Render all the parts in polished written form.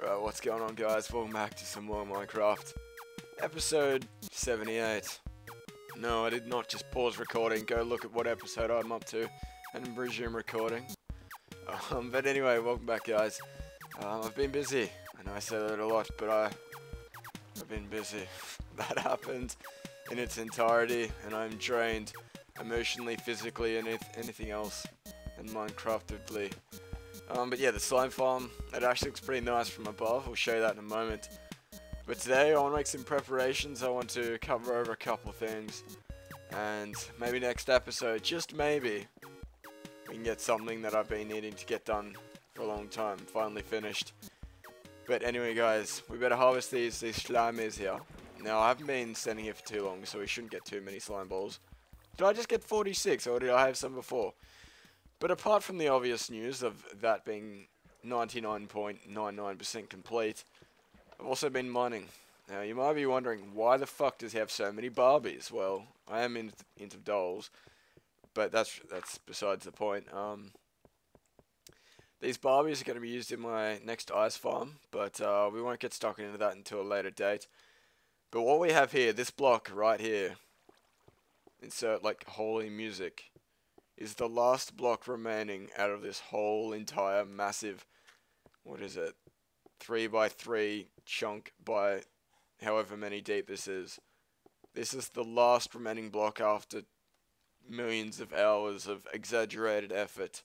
What's going on, guys? Welcome back to some more Minecraft. Episode 78. No, I did not just pause recording, go look at what episode I'm up to, and resume recording. But anyway, welcome back, guys. I've been busy. I know I say that a lot, but I've been busy. That happened in its entirety, and I'm drained emotionally, physically, and anything else, and Minecraftively. But yeah, the slime farm, it actually looks pretty nice from above. I'll show you that in a moment. But today I want to make some preparations. I want to cover over a couple of things. And maybe next episode, just maybe, we can get something that I've been needing to get done for a long time. Finally finished. But anyway, guys, we better harvest these slimies here. Now, I haven't been standing here for too long, so we shouldn't get too many slime balls. Did I just get 46, or did I have some before? But apart from the obvious news of that being 99.99% complete, I've also been mining. Now, you might be wondering, why the fuck does he have so many Barbies? Well, I am into dolls, but that's besides the point. These Barbies are going to be used in my next ice farm, but we won't get stuck into that until a later date. But what we have here, this block right here, insert like holy music, is the last block remaining out of this whole entire massive, what is it, 3x3 chunk by however many deep this is. This is the last remaining block after millions of hours of exaggerated effort.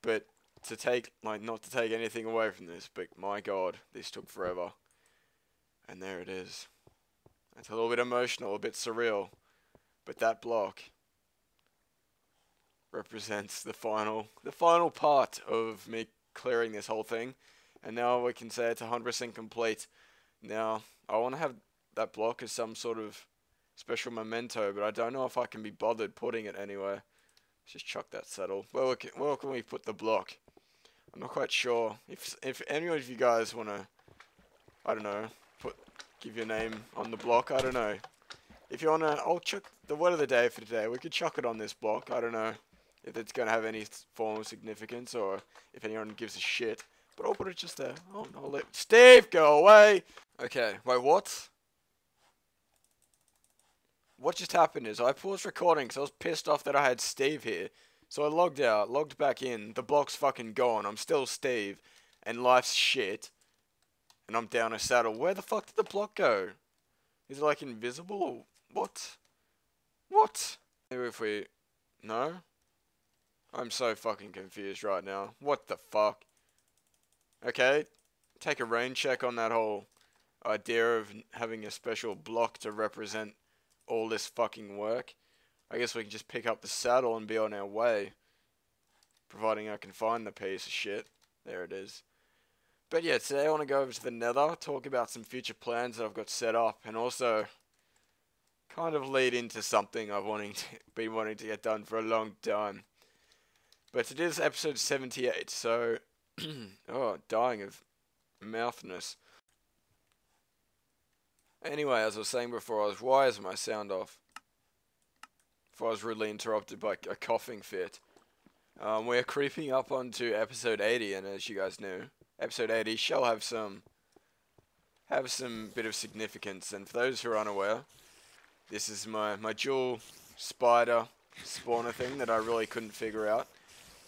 But to take, like, not to take anything away from this, but my god, this took forever. And there it is. It's a little bit emotional, a bit surreal, but that block represents the final part of me clearing this whole thing, and now we can say it's 100% complete. Now, I want to have that block as some sort of special memento, but I don't know if I can be bothered putting it anywhere. Let's just chuck that settle. Where can we put the block? I'm not quite sure. If any of you guys want to, I don't know, give your name on the block, I don't know. If you want to, I'll chuck the word of the day for today. We could chuck it on this block, I don't know if it's going to have any form of significance or if anyone gives a shit. But I'll put it just there. Oh, no, let Steve go away! Okay, wait, what? What just happened is I paused recording because I was pissed off that I had Steve here. So I logged out, logged back in, the block's fucking gone, I'm still Steve, and life's shit. And I'm down a saddle. Where the fuck did the block go? Is it like invisible or what? What? Maybe if we... No? I'm so fucking confused right now. What the fuck? Okay, take a rain check on that whole idea of having a special block to represent all this fucking work. I guess we can just pick up the saddle and be on our way. Providing I can find the piece of shit. There it is. But yeah, today I want to go over to the Nether, talk about some future plans that I've got set up, and also kind of lead into something I've been wanting to get done for a long time. But it is episode 78, so oh, dying of mouthness. Anyway, as I was saying before, why is my sound off? Before I was rudely interrupted by a coughing fit. We're creeping up onto episode 80, and as you guys know, episode 80 shall have some bit of significance. And for those who are unaware, this is my dual spider spawner thing that I really couldn't figure out.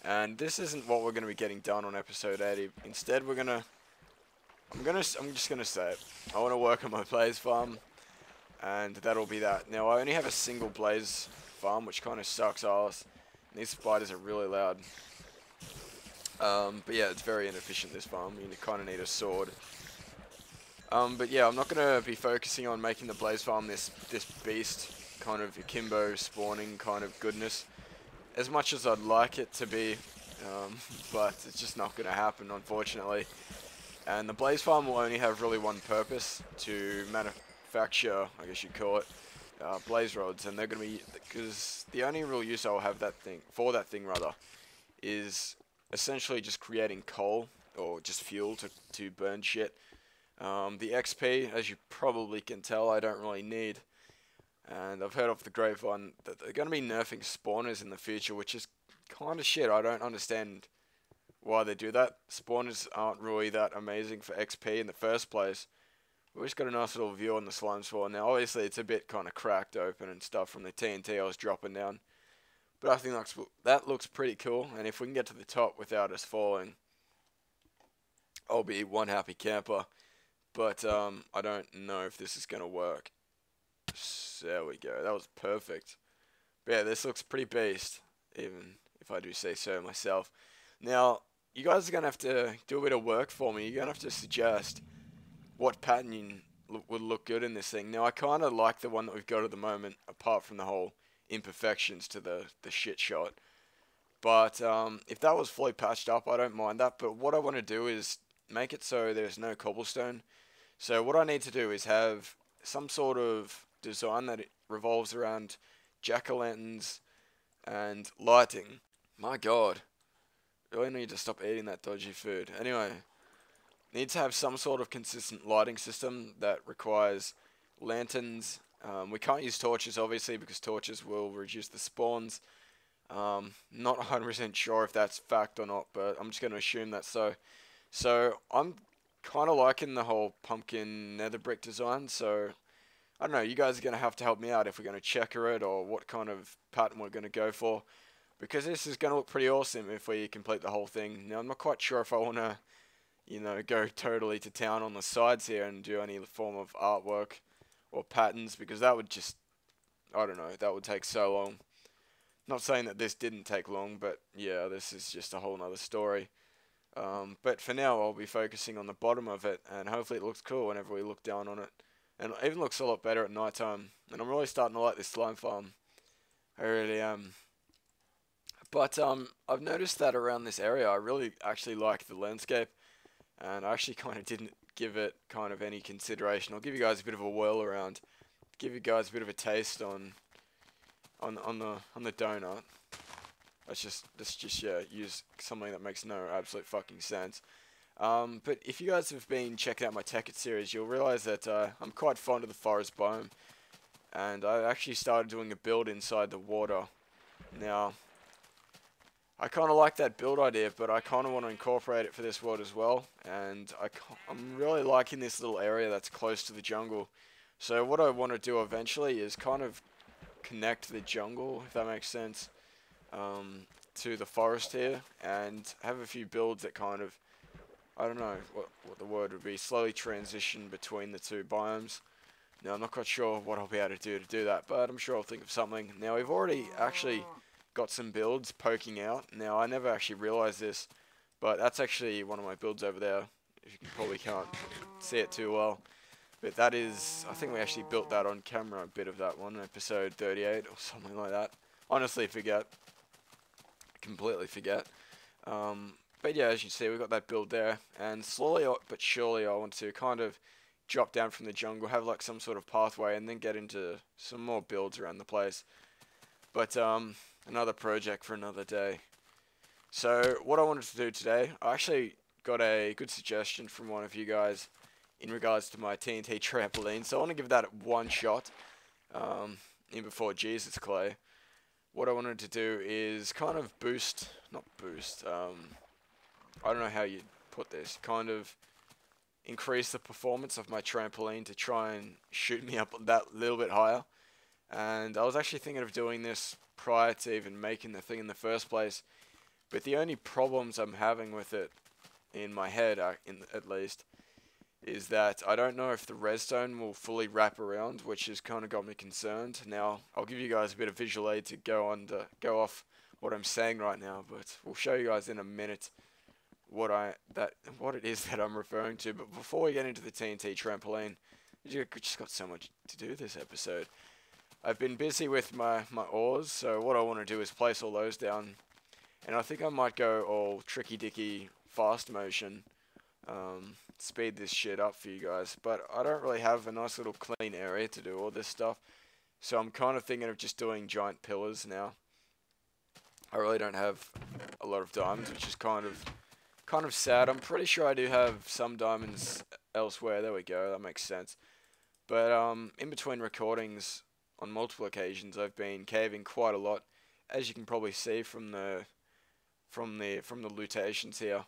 And this isn't what we're going to be getting done on episode 80. Instead, I'm just gonna say it. I want to work on my blaze farm, and that'll be that. Now, I only have a single blaze farm, which kind of sucks ass. And these spiders are really loud. But yeah, it's very inefficient, this farm. You kind of need a sword. But yeah, I'm not going to be focusing on making the blaze farm this beast, kind of akimbo spawning kind of goodness, as much as I'd like it to be, but it's just not going to happen, unfortunately. And the blaze farm will only have really one purpose, to manufacture, I guess you'd call it, blaze rods, and they're going to be, because the only real use I'll have that thing is essentially just creating coal, or just fuel to burn shit. The XP, as you probably can tell, I don't really need. And I've heard off the grapevine that they're going to be nerfing spawners in the future, which is kind of shit. I don't understand why they do that. Spawners aren't really that amazing for XP in the first place. We've just got a nice little view on the slime spawn. Now, obviously, it's a bit kind of cracked open and stuff from the TNT I was dropping down. But I think that looks pretty cool. And if we can get to the top without us falling, I'll be one happy camper. But I don't know if this is going to work. So, there we go. That was perfect. But yeah, this looks pretty beast, even if I do say so myself. Now, you guys are going to have to do a bit of work for me. You're going to have to suggest what pattern would look good in this thing. Now, I kind of like the one that we've got at the moment, apart from the whole imperfections to the shit shot. But if that was fully patched up, I don't mind that. But what I want to do is make it so there's no cobblestone. So what I need to do is have some sort of design that it revolves around jack-o'-lanterns and lighting. My god. Really need to stop eating that dodgy food. Anyway, need to have some sort of consistent lighting system that requires lanterns. We can't use torches, obviously, because torches will reduce the spawns. Not 100% sure if that's fact or not, but I'm just going to assume that's so. So, I'm kind of liking the whole pumpkin nether brick design, so I don't know, you guys are going to have to help me out if we're going to checker it or what kind of pattern we're going to go for. Because this is going to look pretty awesome if we complete the whole thing. Now, I'm not quite sure if I want to, you know, go totally to town on the sides here and do any form of artwork or patterns, because that would just, I don't know, that would take so long. Not saying that this didn't take long, but yeah, this is just a whole nother story. But for now, I'll be focusing on the bottom of it, and hopefully it looks cool whenever we look down on it. And it even looks a lot better at night time. And I'm really starting to like this slime farm. I really am. But I've noticed that around this area, I really actually like the landscape, and I actually kind of didn't give it kind of any consideration. I'll give you guys a bit of a whirl around, give you guys a bit of a taste on the donut. Let's just yeah, use something that makes no absolute fucking sense. But if you guys have been checking out my Tekkit series, you'll realize that I'm quite fond of the forest biome, and I actually started doing a build inside the water. Now, I kind of like that build idea, but I kind of want to incorporate it for this world as well. And I'm really liking this little area that's close to the jungle. So what I want to do eventually is kind of connect the jungle, if that makes sense, to the forest here, and have a few builds that kind of, I don't know what the word would be, slowly transition between the two biomes. Now, I'm not quite sure what I'll be able to do that, but I'm sure I'll think of something. Now, we've already actually got some builds poking out. Now, I never actually realized this, but that's actually one of my builds over there. If you probably can't see it too well. But that is, I think we actually built that on camera, a bit of that one, episode 38 or something like that. Honestly, forget. Completely forget. But yeah, as you see, we've got that build there. And slowly but surely, I want to kind of drop down from the jungle, have like some sort of pathway, and then get into some more builds around the place. But another project for another day. So what I wanted to do today, I actually got a good suggestion from one of you guys in regards to my TNT trampoline. So I want to give that one shot in before Jesus Clay. What I wanted to do is kind of I don't know how you put this, kind of increase the performance of my trampoline to try and shoot me up that little bit higher. And I was actually thinking of doing this prior to even making the thing in the first place, but the only problems I'm having with it, in my head at least, is that I don't know if the redstone will fully wrap around, which has kind of got me concerned. Now, I'll give you guys a bit of visual aid to go off what I'm saying right now, but we'll show you guys in a minute what it is that I'm referring to. But before we get into the TNT trampoline, we just got so much to do this episode. I've been busy with my ores, so what I want to do is place all those down, and I think I might go all tricky dicky fast motion, speed this shit up for you guys. But I don't really have a nice little clean area to do all this stuff, so I'm kind of thinking of just doing giant pillars now. I really don't have a lot of diamonds, which is kind of sad. I'm pretty sure I do have some diamonds elsewhere. There we go, that makes sense. But in between recordings, on multiple occasions, I've been caving quite a lot, as you can probably see from the from the lootations here.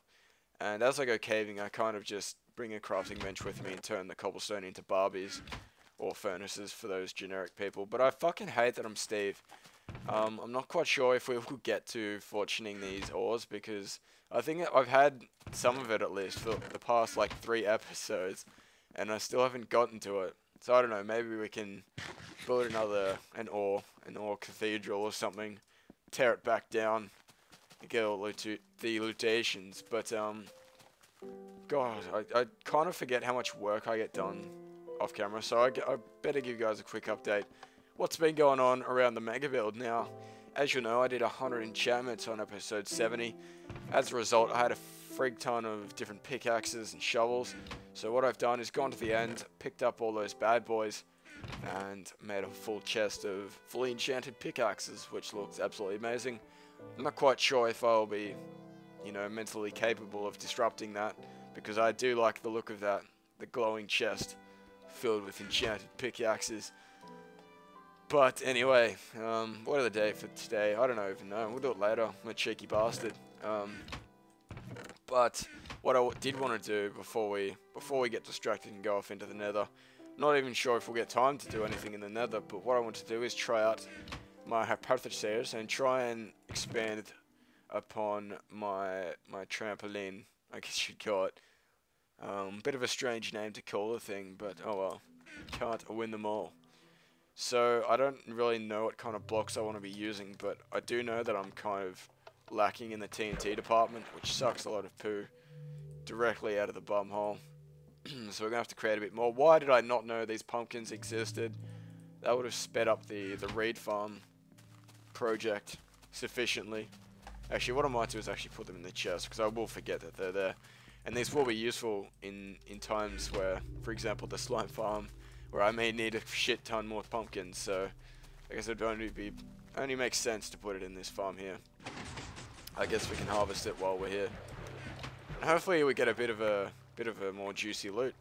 And as I go caving, I kind of just bring a crafting bench with me and turn the cobblestone into barbies or furnaces for those generic people. But I fucking hate that I'm Steve. I'm not quite sure if we will get to fortuning these ores, because I think I've had some of it at least for the past like 3 episodes, and I still haven't gotten to it. So I don't know, maybe we can build an ore cathedral or something, tear it back down, and get all the lootations. But God, I kind of forget how much work I get done off camera, so I better give you guys a quick update. What's been going on around the mega build now? As you know, I did 100 enchantments on episode 70. As a result, I had a frig ton of different pickaxes and shovels. So what I've done is gone to the end, picked up all those bad boys, and made a full chest of fully enchanted pickaxes, which looks absolutely amazing. I'm not quite sure if I'll be, you know, mentally capable of disrupting that, because I do like the look of that, the glowing chest filled with enchanted pickaxes. But anyway, what are the day for today? I don't even know. We'll do it later. I'm a cheeky bastard. But what I did want to do before we get distracted and go off into the nether, not even sure if we'll get time to do anything in the nether, but what I want to do is try out my hypothesis and try and expand upon my trampoline, I guess you'd call it. Bit of a strange name to call the thing, but oh well. Can't win them all. So I don't really know what kind of blocks I want to be using, but I do know that I'm kind of lacking in the TNT department, which sucks a lot of poo directly out of the bum hole. So we're going to have to create a bit more. Why did I not know these pumpkins existed? That would have sped up the reed farm project sufficiently. Actually, what I might do is actually put them in the chest, because I will forget that they're there. And these will be useful in times where, for example, the slime farm, where I may need a shit ton more pumpkins, so I guess it would only makes sense to put it in this farm here. I guess we can harvest it while we're here. And hopefully we get a bit of a more juicy loot.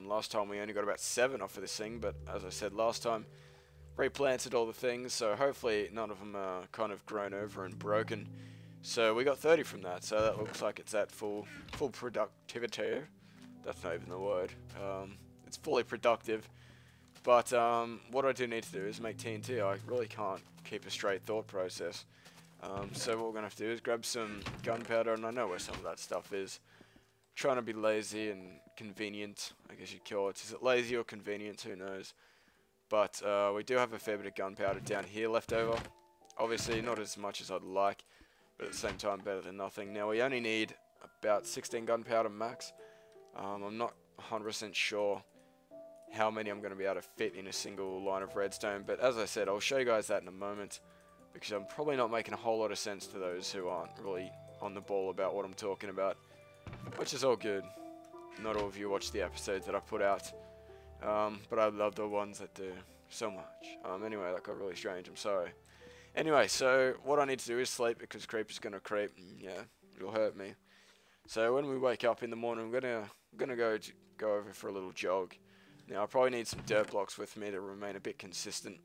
Last time we only got about 7 off of this thing, but as I said last time, replanted all the things, so hopefully none of them are kind of grown over and broken. So we got 30 from that, so that looks like it's at full productivity. That's not even the word. It's fully productive. But what I do need to do is make TNT. I really can't keep a straight thought process. So what we're going to have to do is grab some gunpowder, and I know where some of that stuff is. Trying to be lazy and convenient, I guess you'd call it. Is it lazy or convenient? Who knows. But we do have a fair bit of gunpowder down here left over. Obviously not as much as I'd like, but at the same time better than nothing. Now we only need about 16 gunpowder max. I'm not 100% sure how many I'm going to be able to fit in a single line of redstone, but as I said, I'll show you guys that in a moment, because I'm probably not making a whole lot of sense to those who aren't really on the ball about what I'm talking about, which is all good. Not all of you watch the episodes that I put out, but I love the ones that do so much. Anyway, that got really strange, I'm sorry. Anyway, so what I need to do is sleep, because creeper's going to creep, and yeah, it'll hurt me. So when we wake up in the morning, I'm gonna go over for a little jog. Now I probably need some dirt blocks with me to remain a bit consistent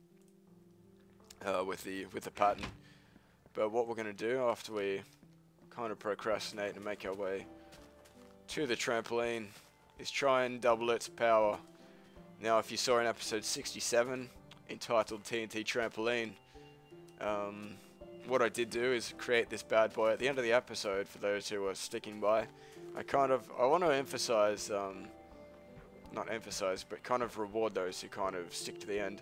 with the pattern. But what we're gonna do after we kind of procrastinate and make our way to the trampoline is try and double its power. Now, if you saw in episode 67 entitled TNT Trampoline, what I did do is create this bad boy at the end of the episode. For those who are sticking by, I want to emphasize, not emphasize, but kind of reward those who kind of stick to the end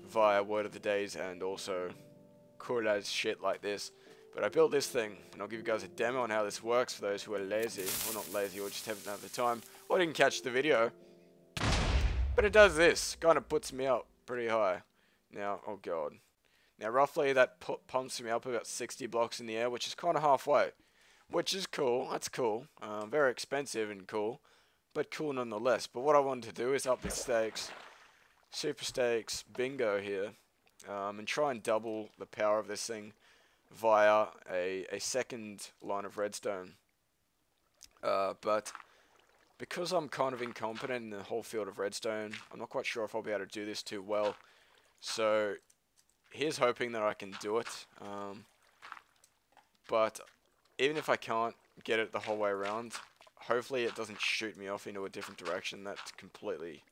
via word of the days and also cool as shit like this. But I built this thing, and I'll give you guys a demo on how this works for those who are lazy, or not lazy, or just haven't had the time, or didn't catch the video. But it does this, kind of puts me up pretty high. Now, oh god. Now roughly that pumps me up about 60 blocks in the air, which is kind of halfway. Which is cool, that's cool. Very expensive and cool, but cool nonetheless. But what I wanted to do is up the stakes, super stakes, bingo here, and try and double the power of this thing via a second line of redstone. But because I'm kind of incompetent in the whole field of redstone, I'm not quite sure if I'll be able to do this too well. So here's hoping that I can do it. But even if I can't get it the whole way around, hopefully it doesn't shoot me off into a different direction. That's completely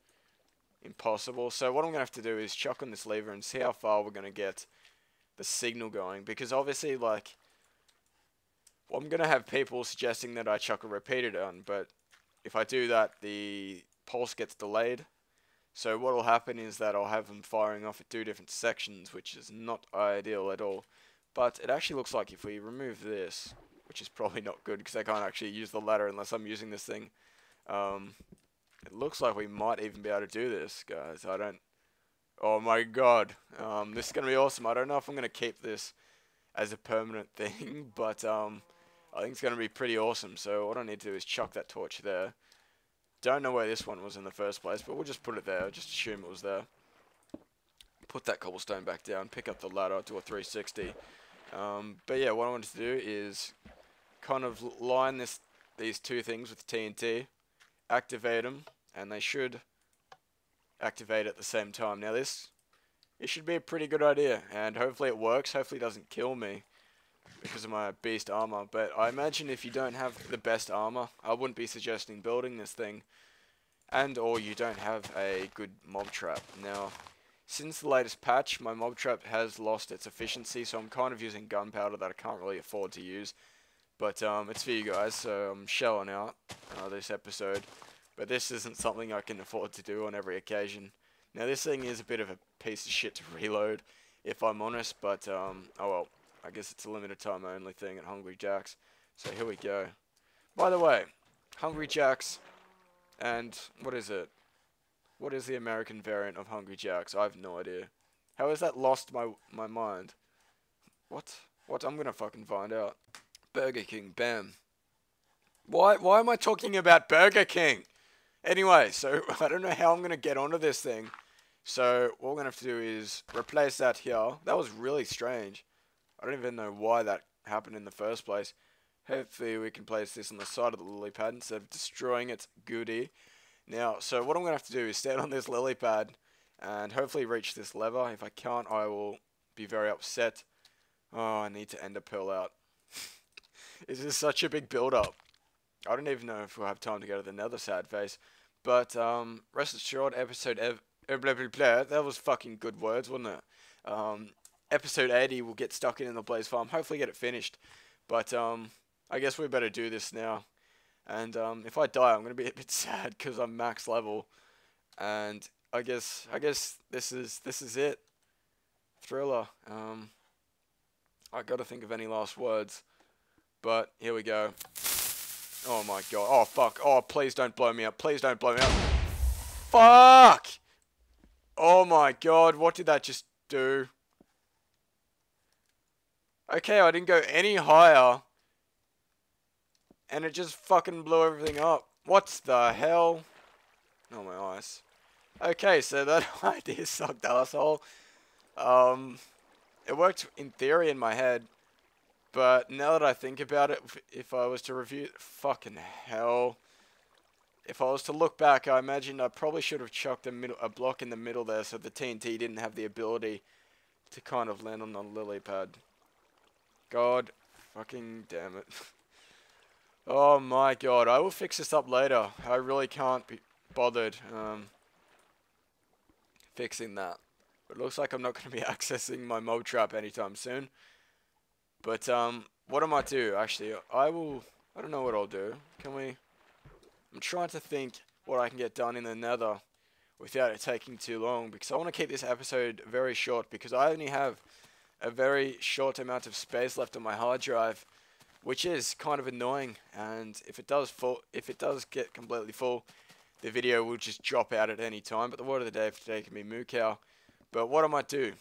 impossible. So what I'm going to have to do is chuck on this lever and see how far we're going to get the signal going. Because obviously, like, well, I'm going to have people suggesting that I chuck a repeater on, but if I do that, the pulse gets delayed. So what will happen is that I'll have them firing off at 2 different sections, which is not ideal at all. But it actually looks like if we remove this, which is probably not good because I can't actually use the ladder unless I'm using this thing. It looks like we might even be able to do this, guys. Oh my god. This is going to be awesome. I don't know if I'm going to keep this as a permanent thing, but I think it's going to be pretty awesome. So what I need to do is chuck that torch there. Don't know where this one was in the first place, but we'll just put it there. Just assume it was there. Put that cobblestone back down, pick up the ladder, do a 360. But yeah, what I wanted to do is kind of line these 2 things with TNT, activate them, and they should activate at the same time. Now it should be a pretty good idea, and hopefully it works. Hopefully it doesn't kill me because of my beast armor, but I imagine if you don't have the best armor, I wouldn't be suggesting building this thing, and or you don't have a good mob trap. Now, since the latest patch, my mob trap has lost its efficiency, so I'm kind of using gunpowder that I can't really afford to use, but it's for you guys, so I'm shelling out this episode, but this isn't something I can afford to do on every occasion. Now, this thing is a bit of a piece of shit to reload, if I'm honest, but oh well. I guess it's a limited time only thing at Hungry Jack's. So here we go. By the way, Hungry Jack's, and what is it? What is the American variant of Hungry Jack's? I have no idea. How has that lost my mind? What? I'm gonna fucking find out. Burger King, bam. Why am I talking about Burger King? Anyway, so I don't know how I'm gonna get onto this thing. So what we're gonna have to do is replace that here. That was really strange. I don't even know why that happened in the first place. Hopefully we can place this on the side of the lily pad instead of destroying its goodie. Now, so what I'm going to have to do is stand on this lily pad and hopefully reach this lever. If I can't, I will be very upset. Oh, I need to end a pearl out. This is such a big build-up. I don't even know if we'll have time to go to the nether, sad face. But, rest assured, blah, blah, blah, that was fucking good words, wasn't it? Episode 80 will get stuck in the Blaze Farm, hopefully get it finished, but I guess we better do this now, and if I die I'm going to be a bit sad because I'm max level, and I guess this is it. Thriller. I got to think of any last words, but here we go. Oh my god, oh fuck, oh please don't blow me up, please don't blow me up. Fuck! Oh my god, what did that just do? Okay, I didn't go any higher, and it just fucking blew everything up. What the hell? Oh, my eyes. Okay, so that idea sucked, asshole. It worked in theory in my head, but now that I think about it, if I was to review, fucking hell. If I was to look back, I imagine I probably should have chucked a block in the middle there so the TNT didn't have the ability to kind of land on the lily pad. God fucking damn it. Oh my god, I will fix this up later. I really can't be bothered fixing that. But it looks like I'm not going to be accessing my mob trap anytime soon. But what I might do, actually, I don't know what I'll do. I'm trying to think what I can get done in the nether without it taking too long, because I want to keep this episode very short, because I only have a very short amount of space left on my hard drive, which is kind of annoying, and if it does get completely full, the video will just drop out at any time. But the word of the day for today can be moo cow. But what I might do,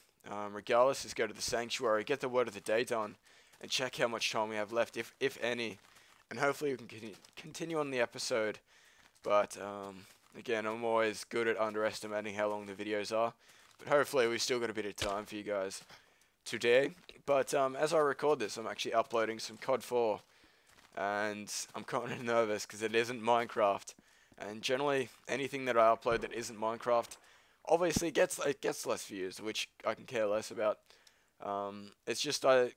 regardless, is go to the sanctuary, get the word of the day done, and check how much time we have left, if any, and hopefully we can continue on the episode. But again, I'm always good at underestimating how long the videos are, but hopefully we've still got a bit of time for you guys today. But as I record this, I'm actually uploading some COD 4, and I'm kind of nervous because it isn't Minecraft, and generally anything that I upload that isn't Minecraft obviously it gets less views, which I can care less about. It's just I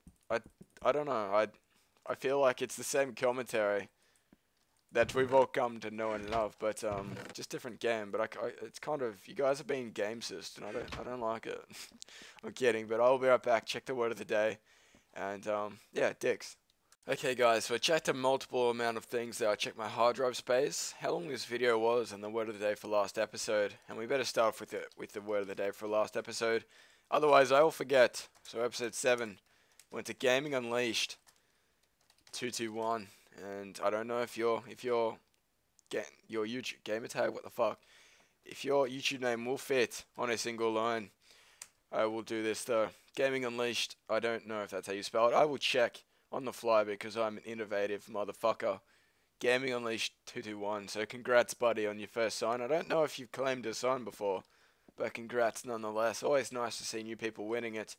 don't know, I feel like it's the same commentary that we've all come to know and love, but just different game. But it's kind of, you guys are being gamesist, and I don't like it. I'm kidding, but I'll be right back. Check the word of the day, and yeah, dicks. Okay, guys, so I checked a multiple amount of things there. I checked my hard drive space, how long this video was, and the word of the day for last episode. And we better start off with the word of the day for last episode. Otherwise, I will forget. So episode 7 went to Gaming Unleashed 221. And I don't know if your YouTube gamer tag, what the fuck, if your YouTube name will fit on a single line. I will do this though. Gaming Unleashed, I don't know if that's how you spell it. I will check on the fly because I'm an innovative motherfucker. Gaming Unleashed 221. So congrats, buddy, on your first sign. I don't know if you've claimed a sign before, but congrats nonetheless. Always nice to see new people winning it,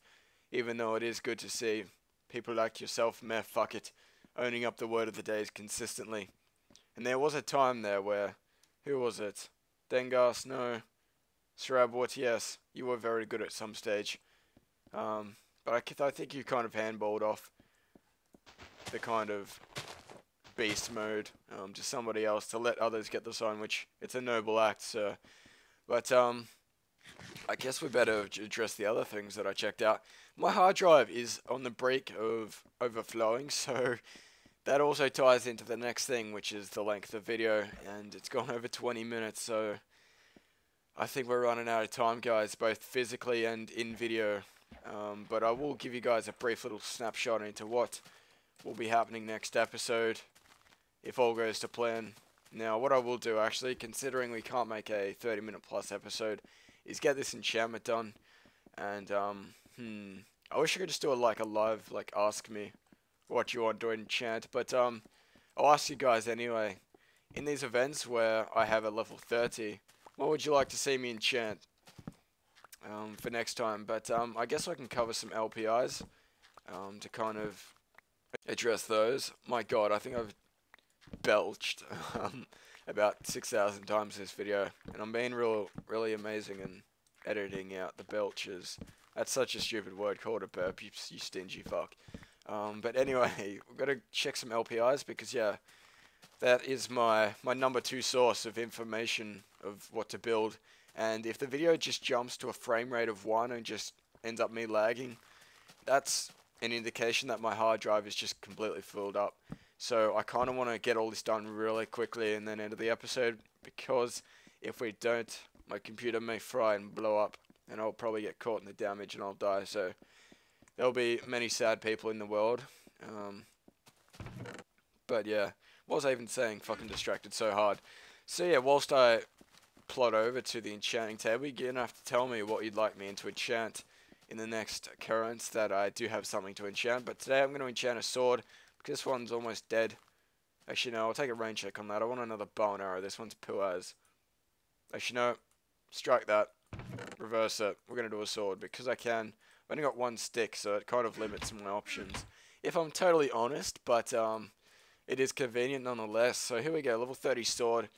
even though it is good to see people like yourself, meh, fuck it, owning up the word of the days consistently. And there was a time there where, who was it? Dengas, no. Srabwart, yes. You were very good at some stage. But I think you kind of handballed off the kind of beast mode to somebody else to let others get the sign, which it's a noble act, sir. But I guess we better address the other things that I checked out. My hard drive is on the brink of overflowing, so that also ties into the next thing, which is the length of video, and it's gone over 20 minutes, so I think we're running out of time, guys, both physically and in video. But I will give you guys a brief little snapshot into what will be happening next episode, if all goes to plan. Now, what I will do, actually, considering we can't make a 30-minute plus episode, is get this enchantment done, and, I wish I could just do a live, ask me what you want to enchant, but, I'll ask you guys anyway. In these events where I have a level 30, what would you like to see me enchant, for next time? But, I guess I can cover some LPIs, to kind of address those. My god, I think I've belched, about 6,000 times this video, and I'm being really amazing in editing out the belches. That's such a stupid word, called a burp, you stingy fuck. But anyway, we've got to check some LPIs because, yeah, that is my number 2 source of information of what to build. And if the video just jumps to a frame rate of 1 and just ends up me lagging, that's an indication that my hard drive is just completely filled up. So I kind of want to get all this done really quickly and then end of the episode, because if we don't, my computer may fry and blow up, and I'll probably get caught in the damage and I'll die. So there'll be many sad people in the world. But yeah, what was I even saying? Fucking distracted so hard. So yeah, whilst I plot over to the enchanting table, you're gonna have to tell me what you'd like me to enchant in the next occurrence that I do have something to enchant. But today I'm going to enchant a sword, because this one's almost dead. Actually, no, I'll take a range check on that. I want another bow and arrow. This one's Puaz. Actually, no, strike that. Reverse it. We're going to do a sword, because I can. I've only got 1 stick, so it kind of limits my options, if I'm totally honest, but it is convenient nonetheless. So here we go, level 30 sword.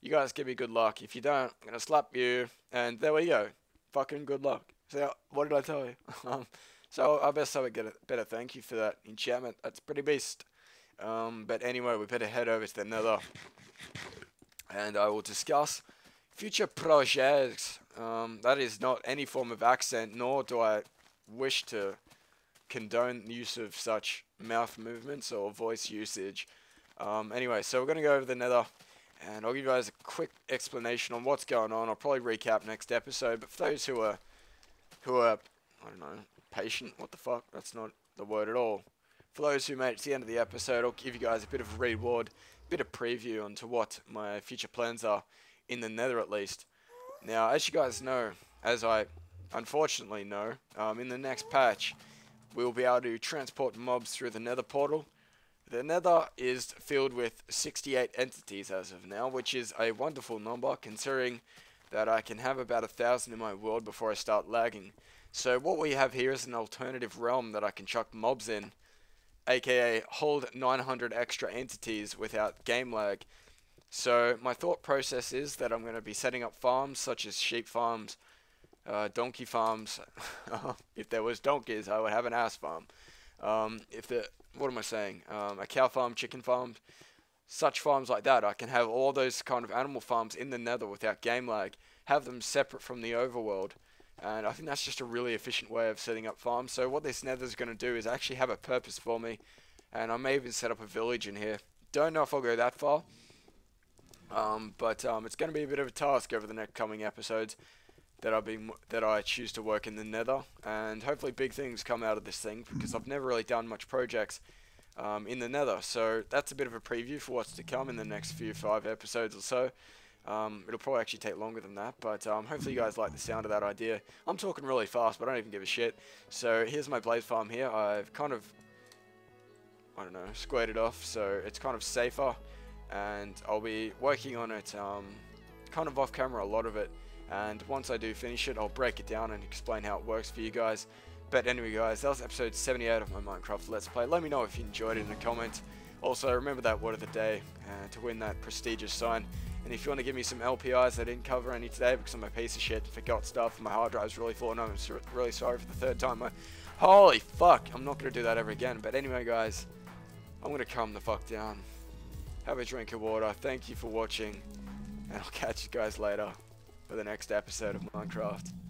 You guys give me good luck. If you don't, I'm going to slap you, and there we go. Fucking good luck. So, what did I tell you? So I best have a better thank you for that enchantment. That's pretty beast. But anyway, we better head over to the Nether, and I will discuss future projects. That is not any form of accent, nor do I wish to condone the use of such mouth movements or voice usage. Anyway, so we're going to go over the Nether, and I'll give you guys a quick explanation on what's going on. I'll probably recap next episode, but for those who are, I don't know, patient, what the fuck, that's not the word at all. For those who made it to the end of the episode, I'll give you guys a bit of reward, a bit of preview onto what my future plans are, in the Nether at least. Now, as you guys know, as I unfortunately know, in the next patch, we'll be able to transport mobs through the Nether portal. The Nether is filled with 68 entities as of now, which is a wonderful number, considering that I can have about 1,000 in my world before I start lagging. So what we have here is an alternative realm that I can chuck mobs in, aka hold 900 extra entities without game lag. So my thought process is that I'm going to be setting up farms such as sheep farms, donkey farms. If there was donkeys, I would have an ass farm. what am I saying? A cow farm, chicken farm, such farms like that. I can have all those kind of animal farms in the nether without game lag, have them separate from the overworld. And I think that's just a really efficient way of setting up farms. So what this nether is going to do is actually have a purpose for me. And I may even set up a village in here. Don't know if I'll go that far. But it's going to be a bit of a task over the next coming episodes that I choose to work in the nether. And hopefully big things come out of this thing, because I've never really done much projects in the nether. So that's a bit of a preview for what's to come in the next 5 episodes or so. It'll probably actually take longer than that, but hopefully you guys like the sound of that idea. I'm talking really fast, but I don't even give a shit. So here's my blaze farm here. I've kind of, I don't know, squared it off so it's kind of safer, and I'll be working on it kind of off camera, a lot of it. And once I do finish it, I'll break it down and explain how it works for you guys. But anyway guys, that was episode 78 of my Minecraft Let's Play. Let me know if you enjoyed it in the comments. Also, remember that word of the day to win that prestigious sign. And if you want to give me some LPIs, I didn't cover any today because I'm a piece of shit, forgot stuff, my hard drive's really full, and I'm really sorry for the third time. Holy fuck, I'm not going to do that ever again. But anyway guys, I'm going to calm the fuck down. Have a drink of water, thank you for watching, and I'll catch you guys later for the next episode of Minecraft.